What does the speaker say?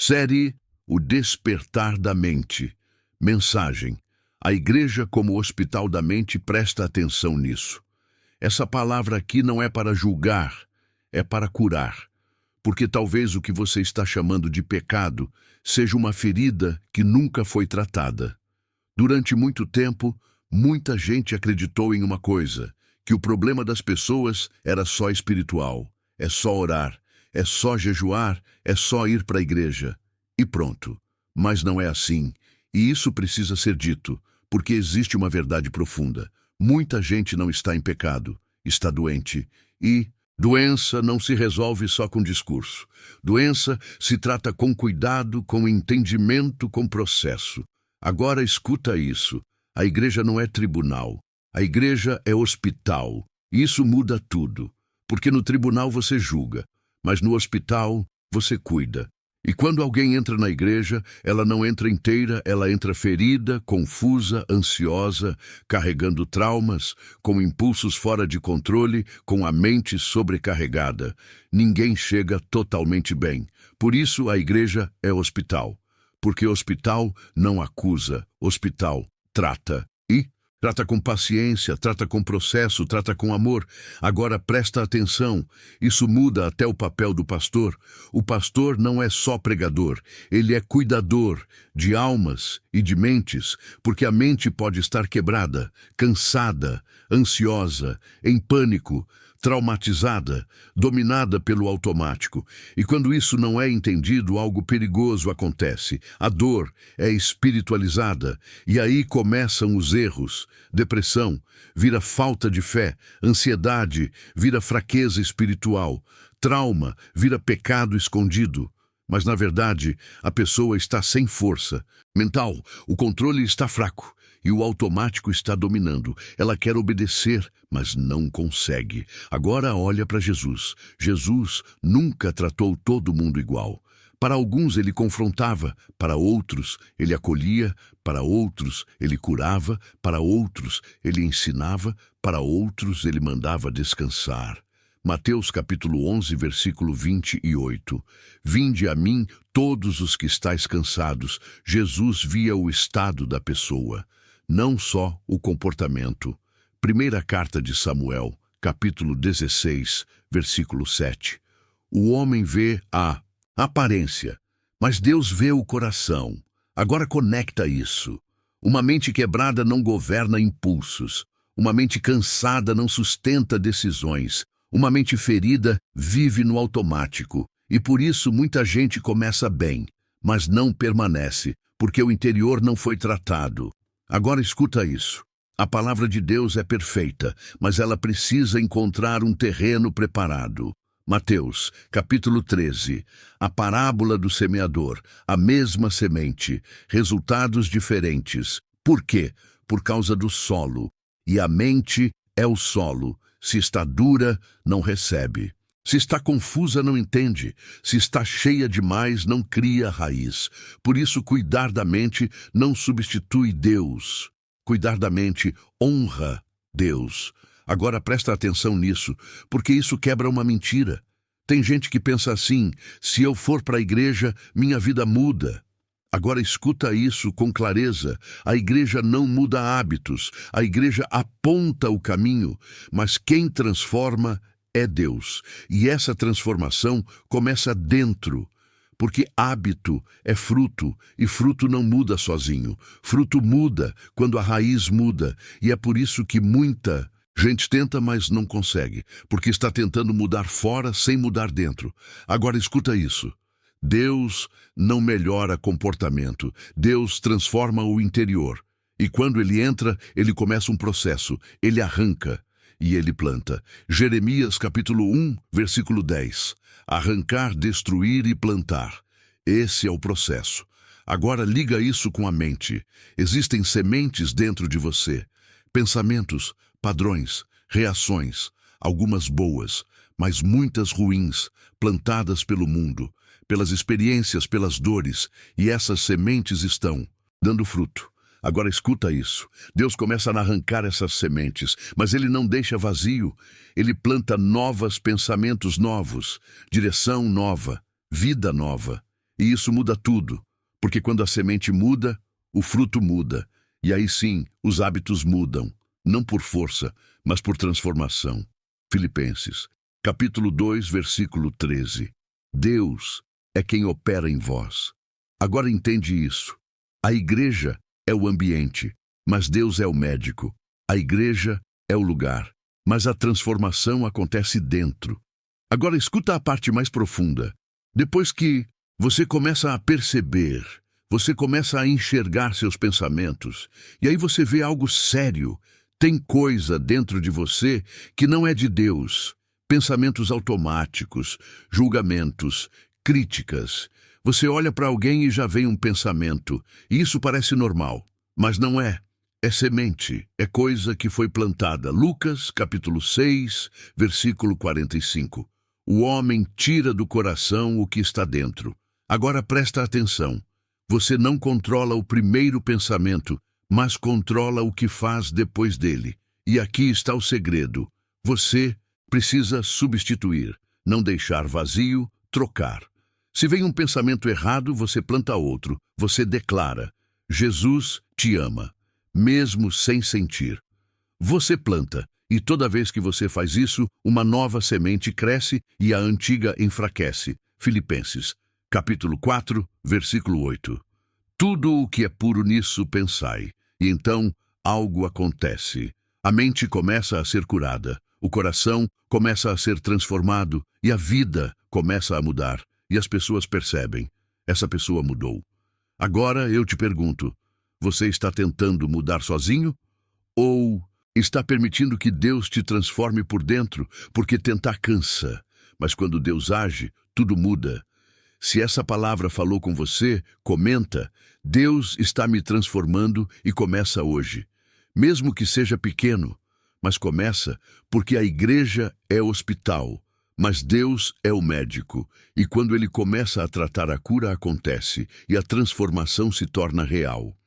Série O Despertar da Mente. Mensagem: a igreja como hospital da mente, presta atenção nisso. Essa palavra aqui não é para julgar, é para curar. Porque talvez o que você está chamando de pecado seja uma ferida que nunca foi tratada. Durante muito tempo, muita gente acreditou em uma coisa, que o problema das pessoas era só espiritual. É só orar, é só jejuar, é só ir para a igreja. E pronto. Mas não é assim. E isso precisa ser dito, porque existe uma verdade profunda. Muita gente não está em pecado, está doente. E doença não se resolve só com discurso. Doença se trata com cuidado, com entendimento, com processo. Agora escuta isso. A igreja não é tribunal. A igreja é hospital. E isso muda tudo. Porque no tribunal você julga, mas no hospital você cuida. E quando alguém entra na igreja, ela não entra inteira, ela entra ferida, confusa, ansiosa, carregando traumas, com impulsos fora de controle, com a mente sobrecarregada. Ninguém chega totalmente bem. Por isso a igreja é hospital. Porque hospital não acusa, hospital trata. E trata com paciência, trata com processo, trata com amor. Agora presta atenção, isso muda até o papel do pastor. O pastor não é só pregador, ele é cuidador de almas e de mentes, porque a mente pode estar quebrada, cansada, ansiosa, em pânico, traumatizada, dominada pelo automático. E quando isso não é entendido, algo perigoso acontece. A dor é espiritualizada, e aí começam os erros. Depressão vira falta de fé, ansiedade vira fraqueza espiritual, trauma vira pecado escondido. Mas, na verdade, a pessoa está sem força mental, o controle está fraco e o automático está dominando. Ela quer obedecer, mas não consegue. Agora olha para Jesus. Jesus nunca tratou todo mundo igual. Para alguns ele confrontava, para outros ele acolhia, para outros ele curava, para outros ele ensinava, para outros ele mandava descansar. Mateus capítulo 11, versículo 28. Vinde a mim todos os que estáis cansados. Jesus via o estado da pessoa, não só o comportamento. Primeira carta de Samuel, capítulo 16, versículo 7. O homem vê a aparência, mas Deus vê o coração. Agora conecta isso. Uma mente quebrada não governa impulsos. Uma mente cansada não sustenta decisões. Uma mente ferida vive no automático. E por isso muita gente começa bem, mas não permanece, porque o interior não foi tratado. Agora escuta isso. A palavra de Deus é perfeita, mas ela precisa encontrar um terreno preparado. Mateus, capítulo 13. A parábola do semeador, a mesma semente, resultados diferentes. Por quê? Por causa do solo. E a mente é o solo. Se está dura, não recebe. Se está confusa, não entende. Se está cheia demais, não cria raiz. Por isso, cuidar da mente não substitui Deus. Cuidar da mente honra Deus. Agora presta atenção nisso, porque isso quebra uma mentira. Tem gente que pensa assim: se eu for para a igreja, minha vida muda. Agora escuta isso com clareza. A igreja não muda hábitos, a igreja aponta o caminho, mas quem transforma é Deus. E essa transformação começa dentro, porque hábito é fruto, e fruto não muda sozinho. Fruto muda quando a raiz muda, e é por isso que muita gente tenta, mas não consegue, porque está tentando mudar fora sem mudar dentro. Agora escuta isso. Deus não melhora comportamento, Deus transforma o interior. E quando ele entra, ele começa um processo, ele arranca e ele planta. Jeremias capítulo 1, versículo 10. Arrancar, destruir e plantar. Esse é o processo. Agora liga isso com a mente. Existem sementes dentro de você. Pensamentos, padrões, reações, algumas boas, mas muitas ruins, plantadas pelo mundo, pelas experiências, pelas dores, e essas sementes estão dando fruto. Agora escuta isso. Deus começa a arrancar essas sementes, mas Ele não deixa vazio. Ele planta novos pensamentos novos, direção nova, vida nova. E isso muda tudo, porque quando a semente muda, o fruto muda. E aí sim, os hábitos mudam, não por força, mas por transformação. Filipenses, capítulo 2, versículo 13. Deus é quem opera em vós. Agora entende isso. A igreja é o ambiente, mas Deus é o médico. A igreja é o lugar, mas a transformação acontece dentro. Agora escuta a parte mais profunda. Depois que você começa a perceber, você começa a enxergar seus pensamentos, e aí você vê algo sério. Tem coisa dentro de você que não é de Deus. Pensamentos automáticos, julgamentos, críticas. Você olha para alguém e já vem um pensamento, e isso parece normal, mas não é. É semente, é coisa que foi plantada. Lucas, capítulo 6, versículo 45. O homem tira do coração o que está dentro. Agora presta atenção. Você não controla o primeiro pensamento, mas controla o que faz depois dele. E aqui está o segredo. Você precisa substituir, não deixar vazio, trocar. Se vem um pensamento errado, você planta outro. Você declara: Jesus te ama, mesmo sem sentir. Você planta, e toda vez que você faz isso, uma nova semente cresce e a antiga enfraquece. Filipenses, capítulo 4, versículo 8. Tudo o que é puro nisso pensai, e então algo acontece. A mente começa a ser curada, o coração começa a ser transformado e a vida começa a mudar. E as pessoas percebem, essa pessoa mudou. Agora eu te pergunto, você está tentando mudar sozinho? Ou está permitindo que Deus te transforme por dentro, porque tentar cansa, mas quando Deus age, tudo muda. Se essa palavra falou com você, comenta: Deus está me transformando e começa hoje. Mesmo que seja pequeno, mas começa porque a igreja é hospital, mas Deus é o médico. E quando Ele começa a tratar, a cura acontece e a transformação se torna real.